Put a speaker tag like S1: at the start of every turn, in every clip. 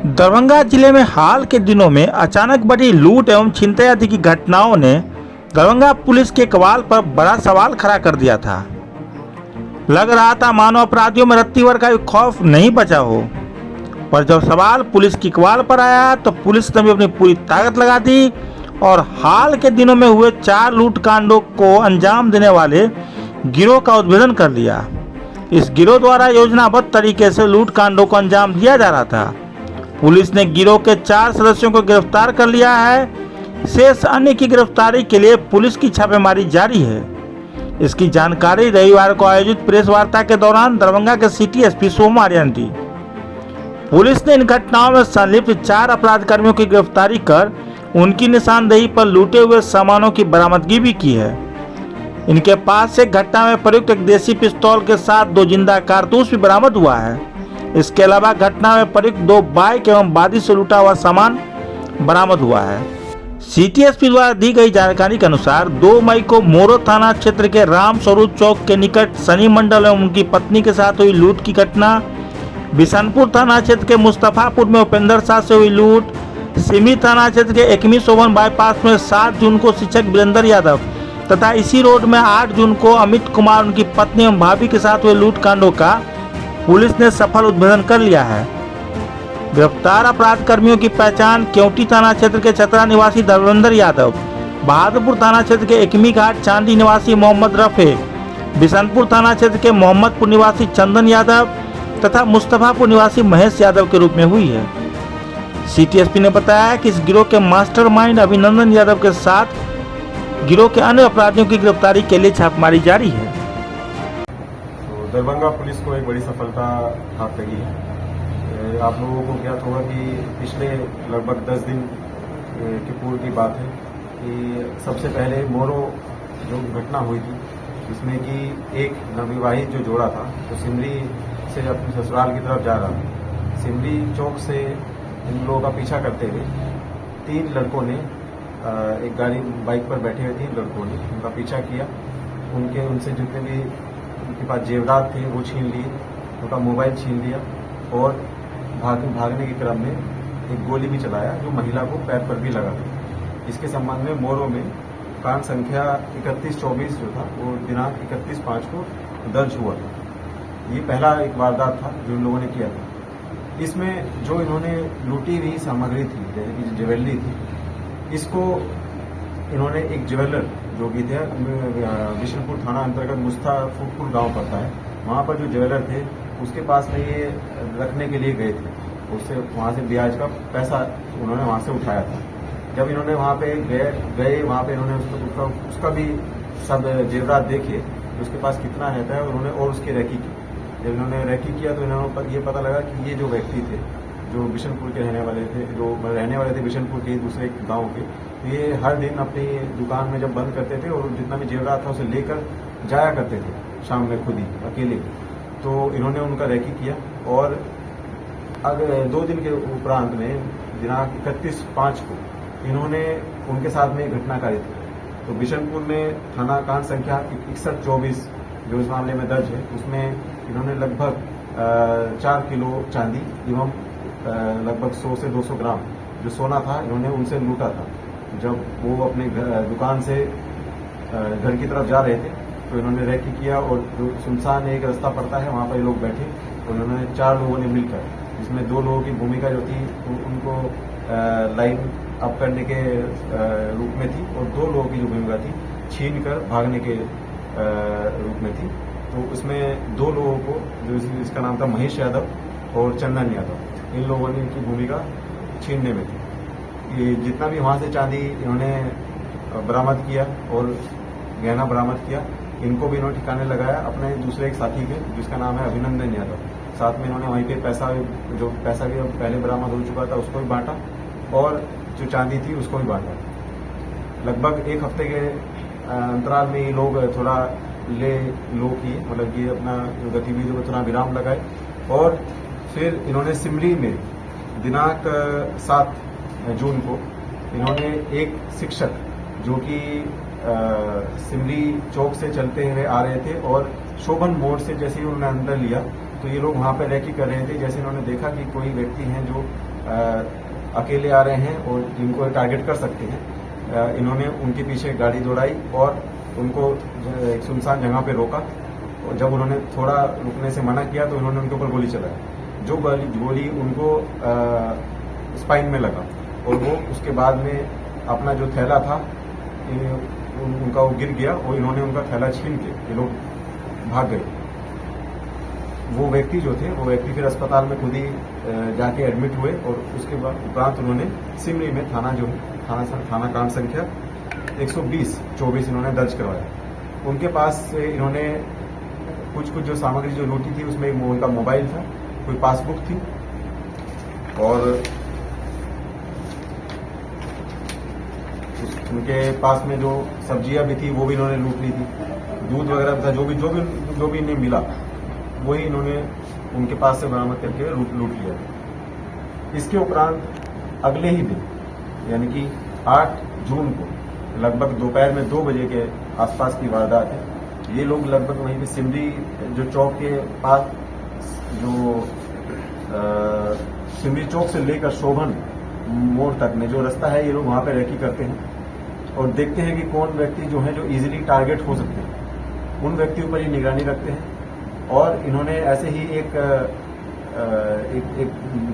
S1: दरभंगा जिले में हाल के दिनों में अचानक बढ़ी लूट एवं छिनतई आदि की घटनाओं ने दरभंगा पुलिस के कवाल पर बड़ा सवाल खड़ा कर दिया था। लग रहा था मानो अपराधियों में रत्ती भर का भी खौफ नहीं बचा हो, पर जब सवाल पुलिस की कवाल पर आया तो पुलिस ने भी अपनी पूरी ताकत लगा दी और हाल के दिनों में हुए 4 लूट कांडों को अंजाम देने वाले गिरोह का उद्भेदन कर लिया। इस गिरोह द्वारा योजनाबद्ध तरीके से लूट कांडों को अंजाम दिया जा रहा था। पुलिस ने गिरोह के 4 सदस्यों को गिरफ्तार कर लिया है। शेष अन्य की गिरफ्तारी के लिए पुलिस की छापेमारी जारी है। इसकी जानकारी रविवार को आयोजित प्रेस वार्ता के दौरान दरभंगा के सिटी एसपी सोम आर्य ने दी। पुलिस ने इन घटनाओं में संलिप्त 4 अपराध कर्मियों की गिरफ्तारी कर उनकी निशानदेही पर लूटे हुए सामानों की बरामदगी भी की है। इनके पास से घटना में प्रयुक्त एक देसी पिस्तौल के साथ 2 जिंदा कारतूस भी बरामद हुआ है। इसके अलावा घटना में प्रयुक्त 2 बाइक एवं बादी से लूटा हुआ सामान बरामद हुआ है। सिटी एसपी द्वारा दी गई जानकारी के अनुसार 2 मई को मोरो थाना क्षेत्र के राम स्वरूप चौक के निकट सनी मंडल एवं उनकी पत्नी के साथ हुई लूट की घटना, बिशनपुर थाना क्षेत्र के मुस्तफापुर में उपेंद्र शाह से हुई लूट, सिमी थाना क्षेत्र के एकमी शोभन बाईपास में 7 जून को शिक्षक वीरेंद्र यादव तथा इसी रोड में 8 जून को अमित कुमार उनकी पत्नी एवं भाभी के साथ हुए लूट कांडों का पुलिस ने सफल उद्भेदन कर लिया है। गिरफ्तार अपराध कर्मियों की पहचान केवटी थाना क्षेत्र के छतरा निवासी धर्मेंद्र यादव, बहादुरपुर थाना क्षेत्र के एकमी घाट चांदी निवासी मोहम्मद रफे, बिशनपुर थाना क्षेत्र के मोहम्मदपुर निवासी चंदन यादव तथा मुस्तफापुर निवासी महेश यादव के रूप में हुई है। सिटी एसपी ने बताया कि इस गिरोह के मास्टरमाइंड अभिनंदन यादव के साथ गिरोह के अन्य अपराधियों की गिरफ्तारी के लिए छापेमारी जारी है।
S2: दरभंगा पुलिस को एक बड़ी सफलता हाथ लगी है। आप लोगों को ज्ञात होगा कि पिछले लगभग 10 दिन की पूर्व की बात है कि सबसे पहले मोरो जो घटना हुई थी जिसमें कि एक नवविवाहित जो जोड़ा था तो सिमरी से अपने ससुराल की तरफ जा रहा था। सिमरी चौक से इन लोगों का पीछा करते हुए 3 लड़कों ने एक गाड़ी बाइक पर बैठे हुए 3 लड़कों ने उनका पीछा किया। उनसे जितने भी उनके पास जेवरात थे वो छीन लिए, उनका मोबाइल छीन लिया और भागने के क्रम में एक गोली भी चलाया जो महिला को पैर पर भी लगा था। इसके संबंध में मोरो में कांड संख्या 3124 जो था वो दिनांक 31/5 को दर्ज हुआ था। ये पहला एक वारदात था जो इन लोगों ने किया था। इसमें जो इन्होंने लूटी हुई सामग्री थी जैसे कि ज्वेलरी थी, इसको इन्होंने एक ज्वेलर जो कि थे बिशनपुर थाना अंतर्गत मुस्तफापुर गांव पड़ता है, वहां पर जो ज्वेलर थे उसके पास में ये रखने के लिए गए थे। उससे वहां से ब्याज का पैसा उन्होंने वहां से उठाया था। जब इन्होंने वहां पे गए वहां पे इन्होंने उसका भी सब जेवरात देखे उसके पास कितना रहता है उन्होंने और उसकी रैकी की। जब इन्होंने रैकी किया तो इन्होंने ये पता लगा कि ये जो व्यक्ति थे जो बिशनपुर के रहने वाले थे बिशनपुर के दूसरे गांव के, ये हर दिन अपनी दुकान में जब बंद करते थे और जितना भी जेवरात था उसे लेकर जाया करते थे शाम में खुद ही अकेले। तो इन्होंने उनका रैकी किया और अगर 2 दिन के उपरांत में दिनांक 31/5 को इन्होंने उनके साथ में घटना करी थी। तो बिशनपुर में थाना कांड संख्या 6124 जो इस मामले में दर्ज है उसमें इन्होंने लगभग 4 किलो चांदी एवं लगभग 100 से 200 ग्राम जो सोना था इन्होंने उनसे लूटा था। जब वो अपने दुकान से घर की तरफ जा रहे थे तो इन्होंने रैकी किया और जो सुनसान एक रास्ता पड़ता है वहाँ पर ये लोग बैठे तो इन्होंने 4 लोगों ने मिलकर, जिसमें 2 लोगों की भूमिका जो थी उनको लाइन अप करने के रूप में थी और 2 लोगों की जो भूमिका थी छीन कर भागने के रूप में थी। तो उसमें 2 लोगों को जो इसका नाम था महेश यादव और चंदन यादव, इन लोगों ने इनकी भूमिका छीनने में थी। ये जितना भी वहाँ से चांदी इन्होंने बरामद किया और गहना बरामद किया, इनको भी इन्होंने ठिकाने लगाया अपने दूसरे एक साथी के जिसका नाम है अभिनंदन यादव। साथ में इन्होंने वहीं पे पैसा भी पहले बरामद हो चुका था उसको भी बांटा और जो चांदी थी उसको भी बांटा। लगभग 1 हफ्ते के अंतराल में ये लोग थोड़ा लो किए, मतलब कि अपना गतिविधियों को थोड़ा विराम लगाए और फिर इन्होंने सिमरी में दिनांक 7 जून को इन्होंने एक शिक्षक जो कि सिमरी चौक से चलते हुए आ रहे थे और शोभन मोड़ से जैसे ही उन्होंने अंदर लिया तो ये लोग वहाँ पर रैकी कर रहे थे। जैसे इन्होंने देखा कि कोई व्यक्ति हैं जो अकेले आ रहे हैं और जिनको टारगेट कर सकते हैं, इन्होंने उनके पीछे गाड़ी दौड़ाई और उनको एक सुनसान जगह पे रोका। और जब उन्होंने थोड़ा रुकने से मना किया तो उन्होंने उनके ऊपर गोली चलाई। जो गोली उनको स्पाइन में लगा और वो उसके बाद में अपना जो थैला था उनका वो गिर गया और इन्होंने उनका थैला छीन के ये लोग भाग गए। वो व्यक्ति जो थे वो व्यक्ति फिर अस्पताल में खुद ही जाके एडमिट हुए और उसके बाद उपरांत उन्होंने सिमरी में थाना जो है थाना कांड संख्या 120/24 इन्होंने दर्ज करवाया। उनके पास से इन्होंने कुछ जो सामग्री जो लूटी थी उसमें उनका मोबाइल था, कोई पासबुक थी और उनके पास में जो सब्जियां भी थी वो भी इन्होंने लूट ली थी। दूध वगैरह भी था, जो भी इन्हें मिला वही इन्होंने उनके पास से बरामद करके लूट लिया। इसके उपरांत अगले ही दिन यानी कि 8 जून को लगभग दोपहर में 2 बजे के आसपास की वारदात है। ये लोग लगभग वहीं पे सिमरी जो चौक के पास जो सिमरी चौक से लेकर शोभन मोड़ तक में जो रास्ता है, ये लोग वहां पे रेकी करते हैं और देखते हैं कि कौन व्यक्ति जो है जो इजीली टारगेट हो सकते हैं, उन व्यक्तियों पर ये निगरानी रखते हैं। और इन्होंने ऐसे ही एक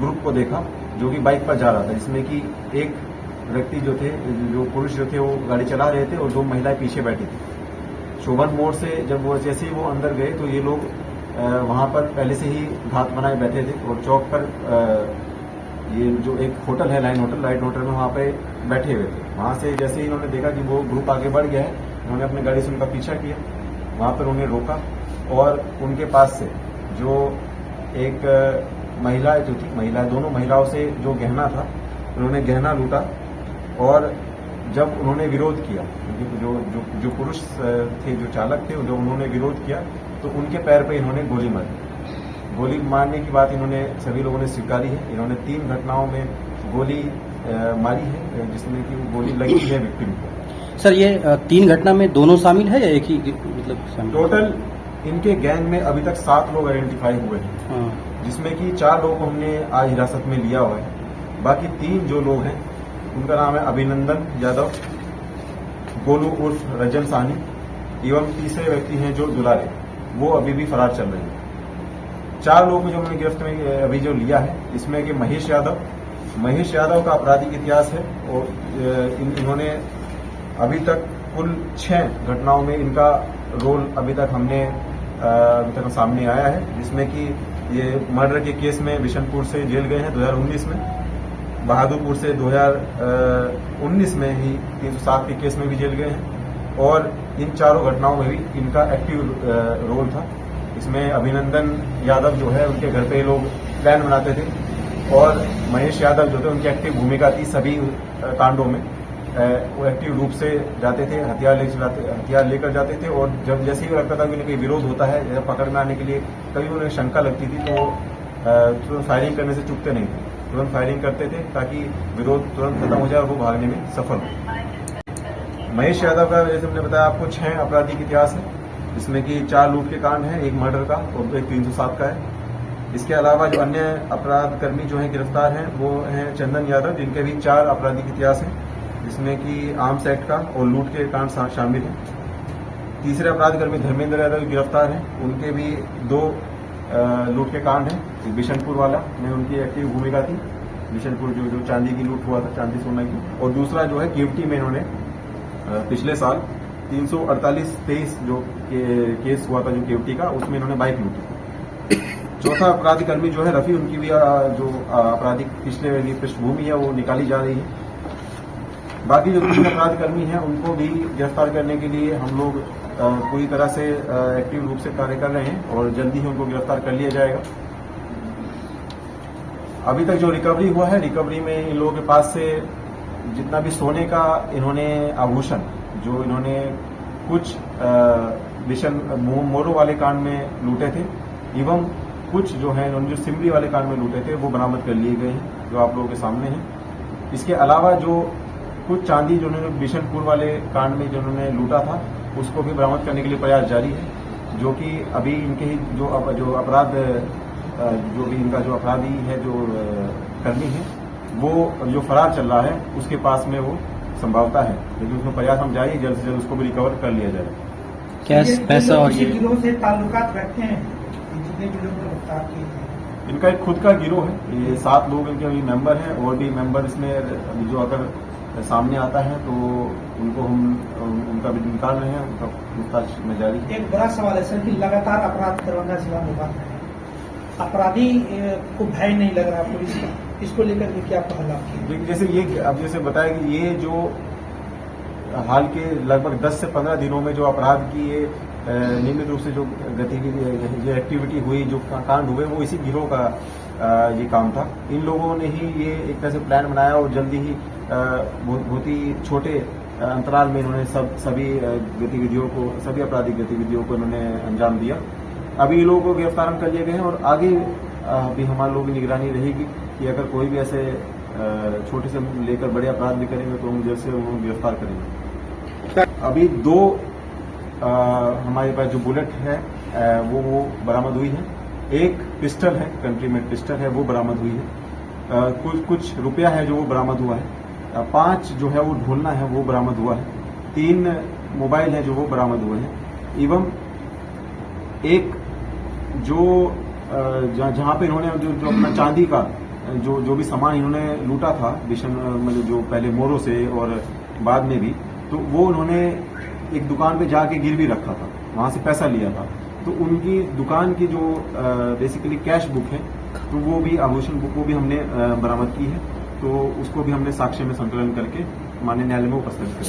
S2: ग्रुप को देखा जो कि बाइक पर जा रहा था, जिसमें कि एक व्यक्ति जो पुरुष जो थे वो गाड़ी चला रहे थे और 2 महिलाएं पीछे बैठी थी। शोभन मोड़ से जब वो जैसे ही वो अंदर गए तो ये लोग वहां पर पहले से ही घात बनाए बैठे थे और चौक पर ये जो एक होटल है लाइट होटल में वहां पे बैठे हुए थे। वहां से जैसे ही इन्होंने देखा कि वो ग्रुप आगे बढ़ गया है, उन्होंने अपनी गाड़ी से उनका पीछा किया। वहां पर उन्हें रोका और उनके पास से जो एक दोनों महिलाओं से जो गहना था उन्होंने गहना लूटा। और जब उन्होंने विरोध किया, जो पुरुष थे जो चालक थे, जब उन्होंने विरोध किया तो उनके पैर पे इन्होंने गोली मारी। गोली मारने की बात इन्होंने सभी लोगों ने स्वीकारी है। इन्होंने 3 घटनाओं में गोली मारी है जिसमें कि गोली लगी है विक्टिम को।
S3: सर ये 3 घटना में दोनों शामिल है या एक ही मतलब
S2: टोटल इनके गैंग में अभी तक 7 लोग आइडेंटिफाई हुए हैं, जिसमें कि 4 लोगों को हमने आज हिरासत में लिया हुआ है। बाकी 3 जो लोग हैं उनका नाम है अभिनंदन यादव, गोलू उर्फ रजन साहनी एवं तीसरे व्यक्ति हैं जो दुलारे, वो अभी भी फरार चल रहे हैं। 4 लोगों को जो हमने गिरफ्त में अभी जो लिया है इसमें कि महेश यादव का आपराधिक इतिहास है और इन्होंने अभी तक कुल 6 घटनाओं में इनका रोल अभी तक सामने आया है, जिसमें कि ये मर्डर के केस में बिशनपुर से जेल गए हैं 2019 में, बहादुरपुर से 2019 में ही 307 के केस में भी जेल गए हैं और इन 4 घटनाओं में भी इनका एक्टिव रोल था। इसमें अभिनंदन यादव जो है उनके घर पे लोग प्लान बनाते थे और महेश यादव जो थे उनकी एक्टिव भूमिका थी सभी कांडों में। वो एक्टिव रूप से जाते थे, हथियार लेकर जाते थे और जब जैसे ही लगता था कि उन्हें कोई विरोध होता है या पकड़ में आने के लिए कभी उन्हें शंका लगती थी तो तुरंत फायरिंग करने से चूकते नहीं थे, तुरंत फायरिंग करते थे ताकि विरोध तुरंत खत्म हो जाए और वो भागने में सफल हो। महेश यादव का जैसे हमने बताया आपको 6 आपराधिक इतिहास है, जिसमें कि 4 लूट के कांड हैं, 1 मर्डर का और 1 307 का है। इसके अलावा जो अन्य अपराध कर्मी जो हैं गिरफ्तार हैं वो हैं चंदन यादव, जिनके भी 4 आपराधिक इतिहास हैं, जिसमें कि आर्म्स एक्ट का और लूट के कांड शामिल हैं। तीसरे अपराध कर्मी धर्मेंद्र यादव गिरफ्तार हैं, उनके भी 2 लूट के कांड हैं। बिशनपुर वाला में उनकी एक्टिव भूमिका थी, बिशनपुर जो चांदी की लूट हुआ था, चांदी सोना की, और दूसरा जो है केवटी में इन्होंने पिछले साल 348-23 जो केस हुआ था जो केवटी का, उसमें इन्होंने बाइक लूटी। चौथा अपराधी कर्मी जो है रफी, उनकी भी जो आपराधिक पिछले पृष्ठभूमि है वो निकाली जा रही है। बाकी जो 3 अपराध कर्मी हैं उनको भी गिरफ्तार करने के लिए हम लोग पूरी तरह से एक्टिव रूप से कार्य कर रहे हैं और जल्दी ही उनको गिरफ्तार कर लिया जाएगा। अभी तक जो रिकवरी हुआ है, रिकवरी में इन लोगों के पास से जितना भी सोने का इन्होंने आभूषण जो इन्होंने कुछ मोरो वाले कांड में लूटे थे एवं कुछ जो है इन्होंने जो सिमरी वाले कांड में लूटे थे वो बरामद कर लिए गए हैं जो आप लोगों के सामने हैं। इसके अलावा जो कुछ चांदी जो उन्होंने बिशनपुर वाले कांड में जो उन्होंने लूटा था उसको भी बरामद करने के लिए प्रयास जारी है, जो कि अभी इनके ही जो अपराध जो भी इनका जो अपराधी है जो करनी है, वो जो फरार चल रहा है उसके पास में वो संभावता है, लेकिन उसमें प्रयास हम जारी जल्द से जल्द उसको भी रिकवर कर लिया जाए।
S3: कैश पैसा और
S4: किसी
S3: ये
S4: गिरोह से ताल्लुकात रखते हैं, जितने भी लोग गिरफ्तार किए हैं।
S2: इनका एक खुद का गिरोह है, ये 7 लोग इनके अभी मेंबर हैं, और भी मेंबर इसमें अभी जो अगर सामने आता है तो उनको हम उनका भी निकाल रहे हैं, उनका पूछताछ में जारी है।
S4: एक बड़ा सवाल है सर कि लगातार अपराध दरभंगा जिला में बढ़ रहे हैं, अपराधी को भय नहीं लग रहा पुलिस का, इसको लेकर के क्या पहल आपकी?
S2: लेकिन जैसे ये अब जैसे बताया कि ये जो हाल के लगभग 10 से 15 दिनों में जो अपराध की ये नियमित रूप से जो गतिविधि जो एक्टिविटी हुई, जो कांड हुए, वो इसी गिरोह का ये काम था। इन लोगों ने ही ये एक तरह से प्लान बनाया और जल्दी ही बहुत ही छोटे अंतराल में इन्होंने सभी गतिविधियों को, सभी आपराधिक गतिविधियों को इन्होंने अंजाम दिया। अभी ये लोगों को गिरफ्तार हम कर लिए गए हैं और आगे भी हमारे लोगों की निगरानी रहेगी कि अगर कोई भी ऐसे छोटे से लेकर बड़े अपराध भी करेंगे तो हम जल्द से उनको गिरफ्तार करेंगे। अभी 2 हमारे पास जो बुलेट है वो बरामद हुई है, एक पिस्टल है, कंट्री मेड पिस्टल है, वो बरामद हुई है, कुछ रुपया है जो वो बरामद हुआ है, 5 जो है वो ढोलना है वो बरामद हुआ है, 3 मोबाइल है जो वो बरामद हुए हैं, एवं एक जो जहाँ पे इन्होंने जो अपना चांदी का जो भी सामान इन्होंने लूटा था मतलब जो पहले मोरों से और बाद में भी, तो वो उन्होंने एक दुकान पे जाके गिरवी रखा था, वहां से पैसा लिया था, तो उनकी दुकान की जो बेसिकली कैश बुक है, तो वो भी आभूषण बुक वो भी हमने बरामद की है, तो उसको भी हमने साक्ष्य में संकलन करके माननीय न्यायालय में उपस्थित किया।